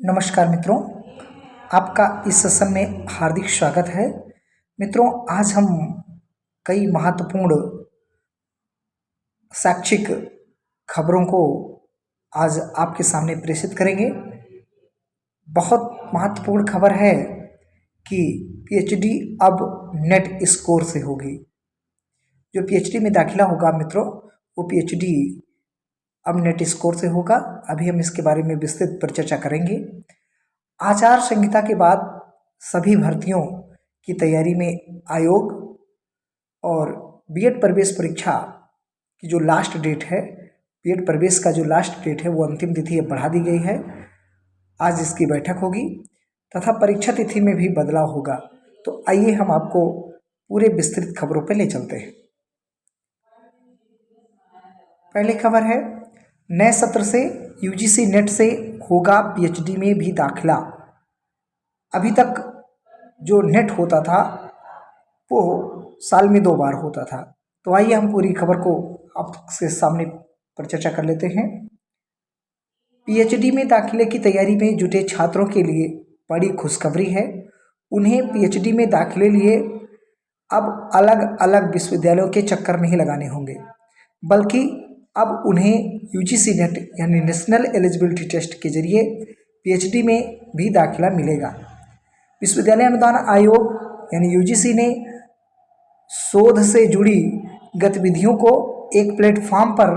नमस्कार मित्रों, आपका इस सेशन में हार्दिक स्वागत है। मित्रों, आज हम कई महत्वपूर्ण शैक्षिक खबरों को आज आपके सामने प्रेषित करेंगे। बहुत महत्वपूर्ण खबर है कि पीएचडी अब नेट स्कोर से होगी। जो पीएचडी में दाखिला होगा मित्रों, वो पीएचडी अब नेट स्कोर से होगा। अभी हम इसके बारे में विस्तृत पर चर्चा करेंगे। आचार संहिता के बाद सभी भर्तियों की तैयारी में आयोग और बीएड प्रवेश परीक्षा की जो लास्ट डेट है, बीएड प्रवेश का जो लास्ट डेट है वो अंतिम तिथि अब बढ़ा दी गई है। आज इसकी बैठक होगी तथा परीक्षा तिथि में भी बदलाव होगा। तो आइए हम आपको पूरे विस्तृत खबरों पर ले चलते हैं। पहली खबर है, नए सत्र से यूजीसी नेट से होगा पीएचडी में भी दाखिला। अभी तक जो नेट होता था वो साल में 2 बार होता था। तो आइए हम पूरी खबर को आपके सामने पर चर्चा कर लेते हैं। पीएचडी में दाखिले की तैयारी में जुटे छात्रों के लिए बड़ी खुशखबरी है। उन्हें पीएचडी में दाखिले लिए अब अलग अलग विश्वविद्यालयों के चक्कर नहीं लगाने होंगे, बल्कि अब उन्हें यूजीसी नेट यानी नेशनल एलिजिबिलिटी टेस्ट के जरिए पीएचडी में भी दाखिला मिलेगा। विश्वविद्यालय अनुदान आयोग यानी यूजीसी ने शोध से जुड़ी गतिविधियों को एक प्लेटफॉर्म पर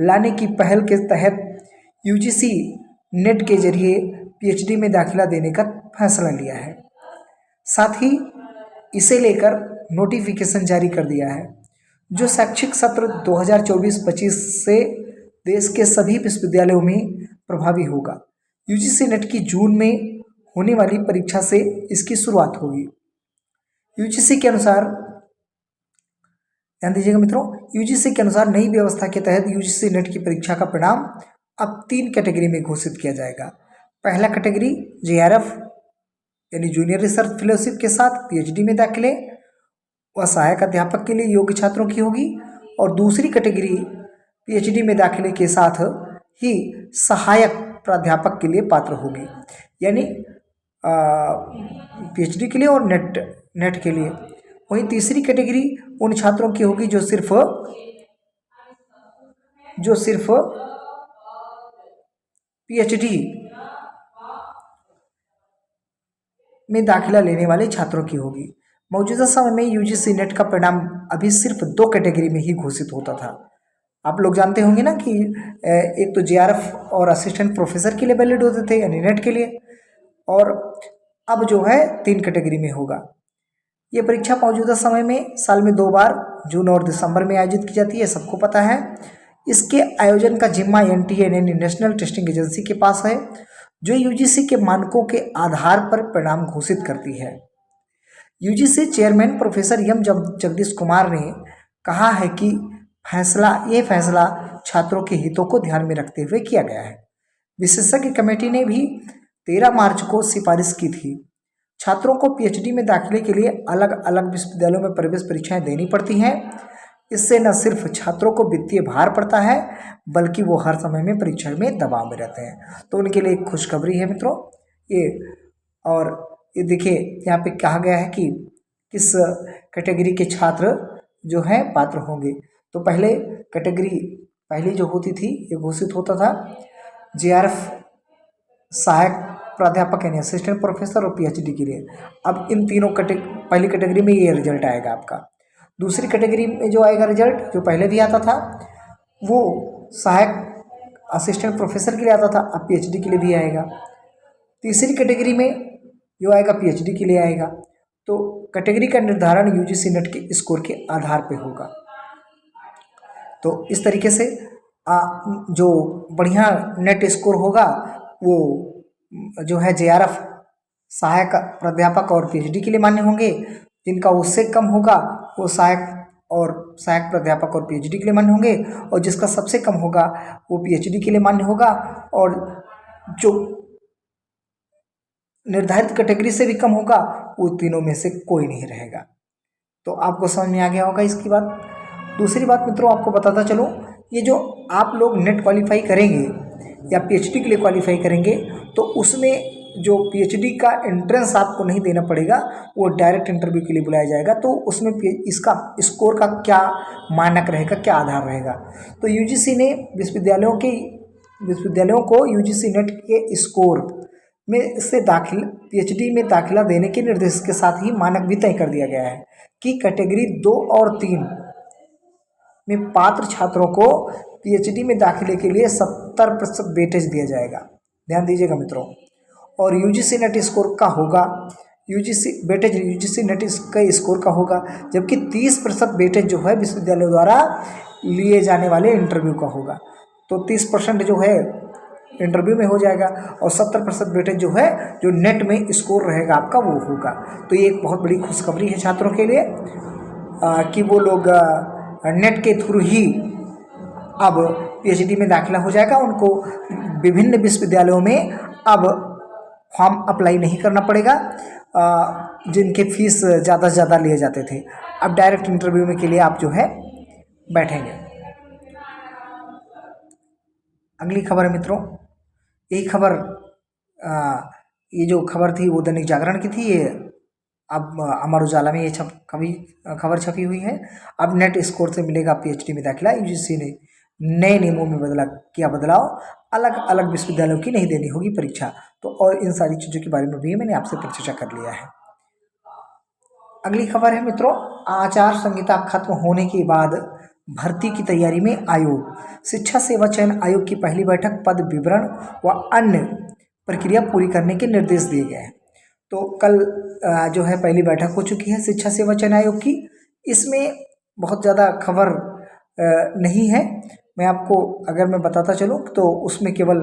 लाने की पहल के तहत यूजीसी नेट के जरिए पीएचडी में दाखिला देने का फैसला लिया है। साथ ही इसे लेकर नोटिफिकेशन जारी कर दिया है, जो शैक्षिक सत्र 2024-25 से देश के सभी विश्वविद्यालयों में प्रभावी होगा। यूजीसी नेट की जून में होने वाली परीक्षा से इसकी शुरुआत होगी। यूजीसी के अनुसार, ध्यान दीजिएगा मित्रों, यूजीसी के अनुसार नई व्यवस्था के तहत यूजीसी नेट की परीक्षा का परिणाम अब 3 कैटेगरी में घोषित किया जाएगा। पहला कैटेगरी जेआरएफ यानी जूनियर रिसर्च फेलोशिप के साथ पीएचडी में दाखिले वह सहायक अध्यापक के लिए योग्य छात्रों की होगी, और दूसरी कैटेगरी पीएचडी में दाखिले के साथ ही सहायक प्राध्यापक के लिए पात्र होगी, यानी पीएचडी के लिए और नेट के लिए। वहीं तीसरी कैटेगरी उन छात्रों की होगी जो सिर्फ पीएचडी में दाखिला लेने वाले छात्रों की होगी। मौजूदा समय में यूजीसी नेट का परिणाम अभी सिर्फ 2 कैटेगरी में ही घोषित होता था। आप लोग जानते होंगे ना कि एक तो जेआरएफ और असिस्टेंट प्रोफेसर के लिए वैलिड होते थे यानी नेट के लिए, और अब जो है 3 कैटेगरी में होगा। ये परीक्षा मौजूदा समय में साल में 2 बार जून और दिसंबर में आयोजित की जाती है, सबको पता है। इसके आयोजन का जिम्मा एनटीए यानी नेशनल टेस्टिंग एजेंसी के पास है, जो यूजीसी के मानकों के आधार पर परिणाम घोषित करती है। UGC chairman professor M Jagadesh Kumar ने कहा है कि ये फैसला छात्रों के हितों को ध्यान में रखते हुए किया गया है। विशेषज्ञ कमेटी ने भी 13 मार्च को सिफारिश की थी। छात्रों को पीएचडी में दाखिले के लिए अलग अलग विश्वविद्यालयों में प्रवेश परीक्षाएं देनी पड़ती हैं। इससे न सिर्फ छात्रों को वित्तीय भार पड़ता है, बल्कि वो हर समय में परीक्षा में दबाव में रहते हैं। तो उनके लिए एक खुशखबरी है मित्रों ये। और ये देखिए, यहाँ पे कहा गया है कि किस कैटेगरी के छात्र जो हैं पात्र होंगे। तो पहली जो होती थी ये घोषित होता था जेआरएफ सहायक प्राध्यापक यानी असिस्टेंट प्रोफेसर और पीएचडी के लिए। अब इन तीनों पहली कैटेगरी में ये रिजल्ट आएगा आपका। दूसरी कैटेगरी में जो आएगा रिजल्ट, जो पहले भी आता था, वो सहायक असिस्टेंट प्रोफेसर के लिए आता था, अब पीएचडी के लिए भी आएगा। तीसरी कैटेगरी में जो आएगा पीएचडी के लिए आएगा। तो कैटेगरी का निर्धारण यूजीसी नेट के स्कोर के आधार पे होगा। तो इस तरीके से जो बढ़िया नेट स्कोर होगा वो जो है जेआरएफ सहायक प्राध्यापक और पीएचडी के लिए मान्य होंगे। जिनका उससे कम होगा वो सहायक प्राध्यापक और पीएचडी के लिए मान्य होंगे, और जिसका सबसे कम होगा वो पीएचडी के लिए मान्य होगा, और जो निर्धारित कैटेगरी से भी कम होगा वो तीनों में से कोई नहीं रहेगा। तो आपको समझ में आ गया होगा इसकी बात। दूसरी बात मित्रों, आपको बताता चलो, ये जो आप लोग नेट क्वालिफाई करेंगे या पीएचडी के लिए क्वालिफाई करेंगे तो उसमें जो पीएचडी का एंट्रेंस आपको नहीं देना पड़ेगा, वो डायरेक्ट इंटरव्यू के लिए बुलाया जाएगा। तो उसमें इसका स्कोर का क्या मानक रहेगा, क्या आधार रहेगा। तो यूजीसी ने विश्वविद्यालयों को यूजीसी नेट के स्कोर में से दाखिल पीएचडी में दाखिला देने के निर्देश के साथ ही मानक भी तय कर दिया गया है कि कैटेगरी 2 और 3 में पात्र छात्रों को पीएचडी में दाखिले के लिए 70% वेटेज दिया जाएगा। ध्यान दीजिएगा मित्रों। और यूजीसी नेट स्कोर का होगा, यूजीसी नेट का स्कोर का होगा, जबकि 30% वेटेज जो है विश्वविद्यालय द्वारा लिए जाने वाले इंटरव्यू का होगा। तो 30% जो है इंटरव्यू में हो जाएगा और 70% वेटेज जो है जो नेट में स्कोर रहेगा आपका वो होगा। तो ये एक बहुत बड़ी खुशखबरी है छात्रों के लिए कि वो लोग नेट के थ्रू ही अब पीएचडी में दाखिला हो जाएगा। उनको विभिन्न विश्वविद्यालयों में अब फॉर्म अप्लाई नहीं करना पड़ेगा जिनके फीस ज़्यादा से ज़्यादा लिए जाते थे। अब डायरेक्ट इंटरव्यू में के लिए आप जो है बैठेंगे। अगली खबर है मित्रों, यही खबर ये जो खबर थी वो दैनिक जागरण की थी, ये अब अमर उजाला में ये खबर छपी हुई है। अब नेट स्कोर से मिलेगा पीएचडी में दाखिला। यूजीसी ने नए नियमों में किया बदलाव, अलग अलग विश्वविद्यालयों की नहीं देनी होगी परीक्षा। तो और इन सारी चीज़ों के बारे में भी मैंने आपसे चर्चा कर लिया है। अगली खबर है मित्रों, आचार संहिता खत्म होने के बाद भर्ती की तैयारी में आयोग। शिक्षा सेवा चयन आयोग की पहली बैठक पद विवरण व अन्य प्रक्रिया पूरी करने के निर्देश दिए गए हैं। तो कल जो है पहली बैठक हो चुकी है शिक्षा सेवा चयन आयोग की। इसमें बहुत ज़्यादा खबर नहीं है। मैं आपको अगर मैं बताता चलूँ तो उसमें केवल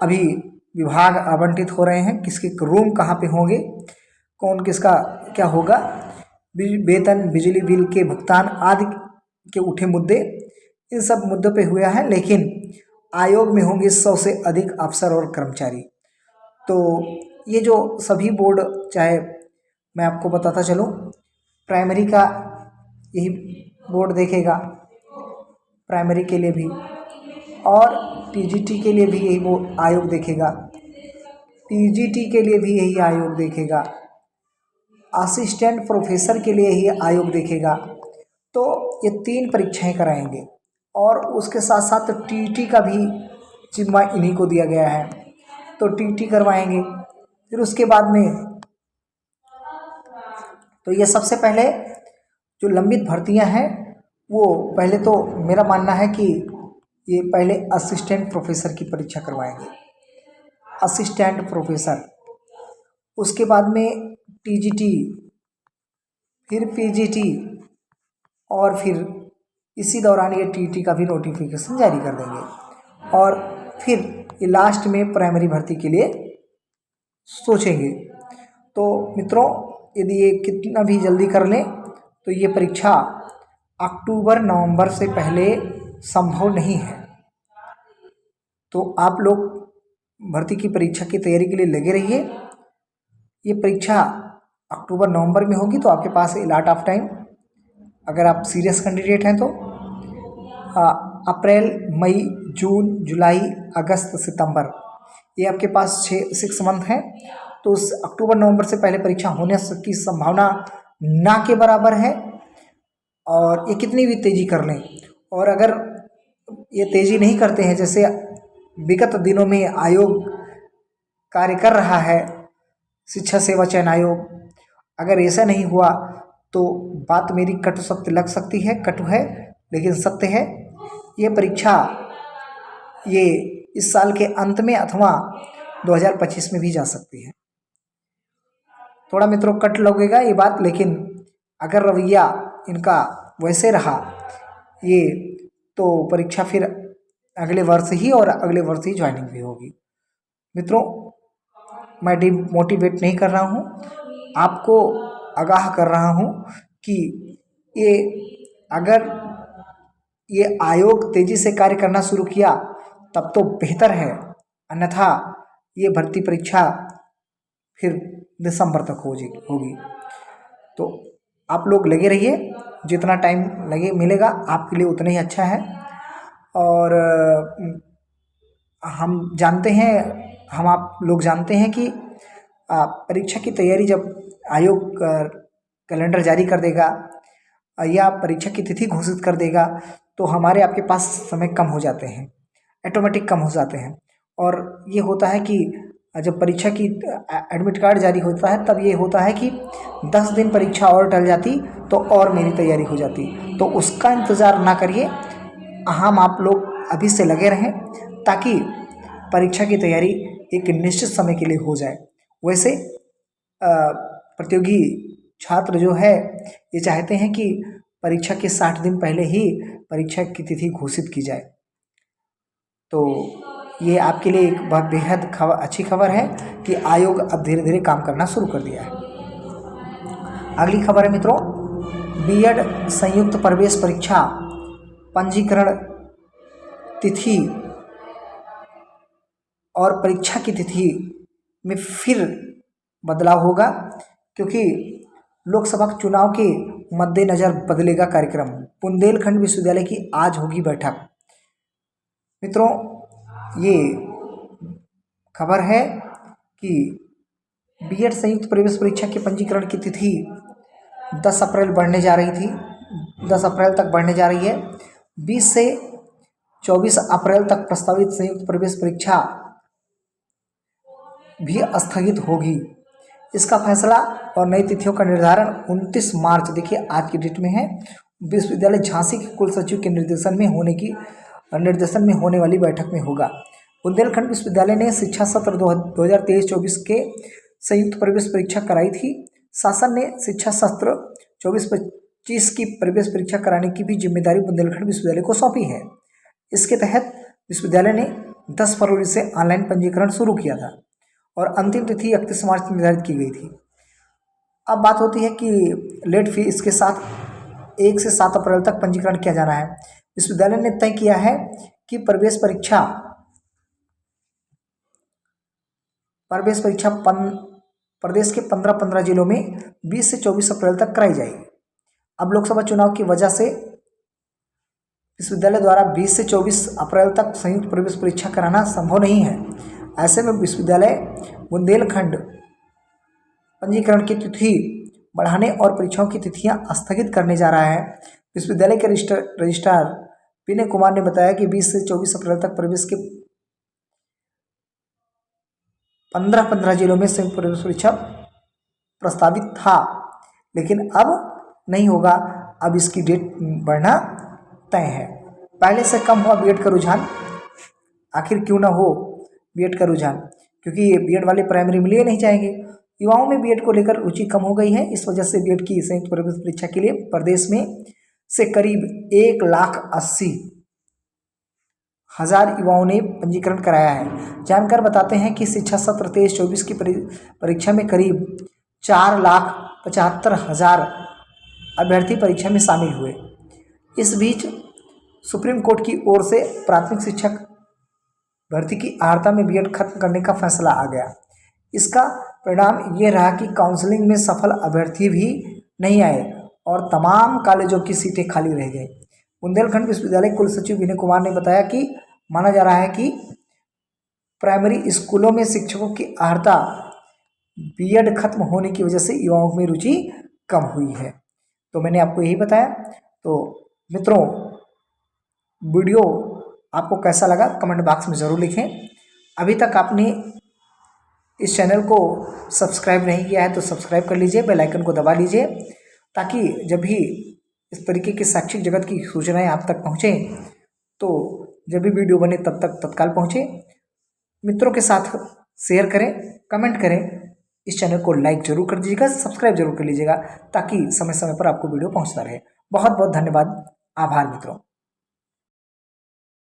अभी विभाग आवंटित हो रहे हैं, किसके रूम कहाँ पे होंगे, कौन किसका क्या होगा, वेतन, बिजली बिल के भुगतान आदि के उठे मुद्दे, इन सब मुद्दों पे हुआ है। लेकिन आयोग में होंगे 100 से अधिक अफसर और कर्मचारी। तो ये जो सभी बोर्ड, चाहे मैं आपको बताता चलूँ, प्राइमरी का यही बोर्ड देखेगा, प्राइमरी के लिए भी, और टीजीटी के लिए भी यही वो आयोग देखेगा, पीजीटी के लिए भी यही आयोग देखेगा, असिस्टेंट प्रोफेसर के लिए ही आयोग देखेगा। तो ये 3 परीक्षाएं कराएंगे और उसके साथ साथ टीटी का भी जिम्मा इन्हीं को दिया गया है, तो टीटी करवाएंगे। फिर उसके बाद में तो ये सबसे पहले जो लंबित भर्तियां हैं वो पहले, तो मेरा मानना है कि ये पहले असिस्टेंट प्रोफेसर की परीक्षा करवाएंगे, असिस्टेंट प्रोफेसर, उसके बाद में टीजीटी, फिर पीजीटी, और फिर इसी दौरान ये टीटी का भी नोटिफिकेशन जारी कर देंगे। और फिर ये लास्ट में प्राइमरी भर्ती के लिए सोचेंगे। तो मित्रों, यदि ये कितना भी जल्दी कर लें तो ये परीक्षा अक्टूबर नवंबर से पहले संभव नहीं है। तो आप लोग भर्ती की परीक्षा की तैयारी के लिए लगे रहिए। ये परीक्षा अक्टूबर नवंबर में होगी, तो आपके पास लॉट ऑफ टाइम, अगर आप सीरियस कैंडिडेट हैं तो अप्रैल, मई, जून, जुलाई, अगस्त, सितंबर, ये आपके पास 6 मंथ हैं। तो उस अक्टूबर नवंबर से पहले परीक्षा होने की संभावना ना के बराबर है। और ये कितनी भी तेज़ी कर लें, और अगर ये तेज़ी नहीं करते हैं, जैसे विगत दिनों में आयोग कार्य कर रहा है, शिक्षा सेवा चयन आयोग, अगर ऐसा नहीं हुआ तो बात मेरी कटु सत्य लग सकती है, कटु है लेकिन सत्य है। ये परीक्षा ये इस साल के अंत में अथवा 2025 में भी जा सकती है। थोड़ा मित्रों कट लगेगा ये बात, लेकिन अगर रवैया इनका वैसे रहा ये, तो परीक्षा फिर अगले वर्ष ही, और अगले वर्ष ही ज्वाइनिंग भी होगी। मित्रों, मैं डिमोटिवेट नहीं कर रहा हूँ, आपको आगाह कर रहा हूँ कि ये अगर ये आयोग तेजी से कार्य करना शुरू किया तब तो बेहतर है, अन्यथा ये भर्ती परीक्षा फिर दिसंबर तक होगी। तो आप लोग लगे रहिए, जितना टाइम लगे मिलेगा आपके लिए उतना ही अच्छा है। और हम आप लोग जानते हैं कि परीक्षा की तैयारी जब आयोग कैलेंडर जारी कर देगा या परीक्षा की तिथि घोषित कर देगा तो हमारे आपके पास समय कम हो जाते हैं, ऑटोमेटिक कम हो जाते हैं। और ये होता है कि जब परीक्षा की एडमिट कार्ड जारी होता है तब ये होता है कि 10 दिन परीक्षा और टल जाती तो और मेरी तैयारी हो जाती। तो उसका इंतज़ार ना करिए, हम आप लोग अभी से लगे रहें ताकि परीक्षा की तैयारी एक निश्चित समय के लिए हो जाए। वैसे प्रतियोगी छात्र जो है ये चाहते हैं कि परीक्षा के 60 दिन पहले ही परीक्षा की तिथि घोषित की जाए। तो ये आपके लिए एक बहुत बेहद अच्छी खबर है कि आयोग अब धीरे धीरे काम करना शुरू कर दिया है। अगली खबर है मित्रों, बीएड संयुक्त प्रवेश परीक्षा पंजीकरण तिथि और परीक्षा की तिथि में फिर बदलाव होगा क्योंकि लोकसभा चुनाव के मद्देनजर बदलेगा कार्यक्रम। बुंदेलखंड विश्वविद्यालय की आज होगी बैठक। मित्रों, ये खबर है कि बीएड संयुक्त प्रवेश परीक्षा के पंजीकरण की तिथि 10 अप्रैल बढ़ने जा रही थी, 10 अप्रैल तक बढ़ने जा रही है। 20 से 24 अप्रैल तक प्रस्तावित संयुक्त प्रवेश परीक्षा भी स्थगित होगी। इसका फैसला और नई तिथियों का निर्धारण 29 मार्च, देखिए आज की डेट में है, विश्वविद्यालय झांसी के कुल सचिव के निर्देशन में होने वाली बैठक में होगा। बुंदेलखंड विश्वविद्यालय ने शिक्षा सत्र 2023-24 के संयुक्त प्रवेश परीक्षा कराई थी। शासन ने शिक्षा सत्र 24-25 की प्रवेश परीक्षा कराने की भी जिम्मेदारी बुंदेलखंड विश्वविद्यालय को सौंपी है। इसके तहत विश्वविद्यालय ने 10 फरवरी से ऑनलाइन पंजीकरण शुरू किया था और अंतिम तिथि 31 मार्च निर्धारित की गई थी। अब बात होती है कि लेट फी, इसके साथ 1 से 7 अप्रैल तक पंजीकरण किया जाना है। विश्वविद्यालय ने तय किया है कि प्रवेश परीक्षा प्रदेश के 15 जिलों में 20 से 24 अप्रैल तक कराई जाएगी। अब लोकसभा चुनाव की वजह से विश्वविद्यालय द्वारा 20 से 24 अप्रैल तक संयुक्त प्रवेश परीक्षा कराना संभव नहीं है। ऐसे में विश्वविद्यालय बुंदेलखंड पंजीकरण की तिथि बढ़ाने और परीक्षाओं की तिथियां स्थगित करने जा रहा है। विश्वविद्यालय के रजिस्ट्रार विनय कुमार ने बताया कि 20 से 24 अप्रैल तक प्रवेश के 15 जिलों में संयुक्त प्रवेश परीक्षा प्रस्तावित था, लेकिन अब नहीं होगा। अब इसकी डेट बढ़ना तय है। पहले से कम हुआ बीएड का रुझान, आखिर क्यों ना हो बीएड का रुझान, क्योंकि ये बीएड वाले प्राइमरी में लिए नहीं जाएंगे। युवाओं में बीएड को लेकर रुचि कम हो गई है। इस वजह से बीएड की संयुक्त प्रवेश परीक्षा के लिए प्रदेश में से करीब 1,80,000 युवाओं ने पंजीकरण कराया है। जानकार बताते हैं कि शिक्षा सत्र 23-24 की परीक्षा में करीब 4,75,000 अभ्यर्थी परीक्षा में शामिल हुए। इस बीच सुप्रीम कोर्ट की ओर से प्राथमिक शिक्षक भर्ती की अर्हता में बीएड खत्म करने का फैसला आ गया। इसका परिणाम ये रहा कि काउंसलिंग में सफल अभ्यर्थी भी नहीं आए और तमाम कॉलेजों की सीटें खाली रह गई। बुंदेलखंड विश्वविद्यालय कुल सचिव विनय कुमार ने बताया कि माना जा रहा है कि प्राइमरी स्कूलों में शिक्षकों की अर्हता बीएड खत्म होने की वजह से युवाओं में रुचि कम हुई है। तो मैंने आपको यही बताया। तो मित्रों, वीडियो आपको कैसा लगा कमेंट बॉक्स में ज़रूर लिखें। अभी तक आपने इस चैनल को सब्सक्राइब नहीं किया है तो सब्सक्राइब कर लीजिए, बेल आइकन को दबा लीजिए ताकि जब भी इस तरीके की शैक्षिक जगत की सूचनाएं आप तक पहुँचें तो जब भी वीडियो बने तब तक तत्काल पहुँचे। मित्रों के साथ शेयर करें, कमेंट करें, इस चैनल को लाइक जरूर कर दीजिएगा, सब्सक्राइब जरूर कर लीजिएगा ताकि समय समय पर आपको वीडियो पहुँचता रहे। बहुत बहुत धन्यवाद, आभार मित्रों।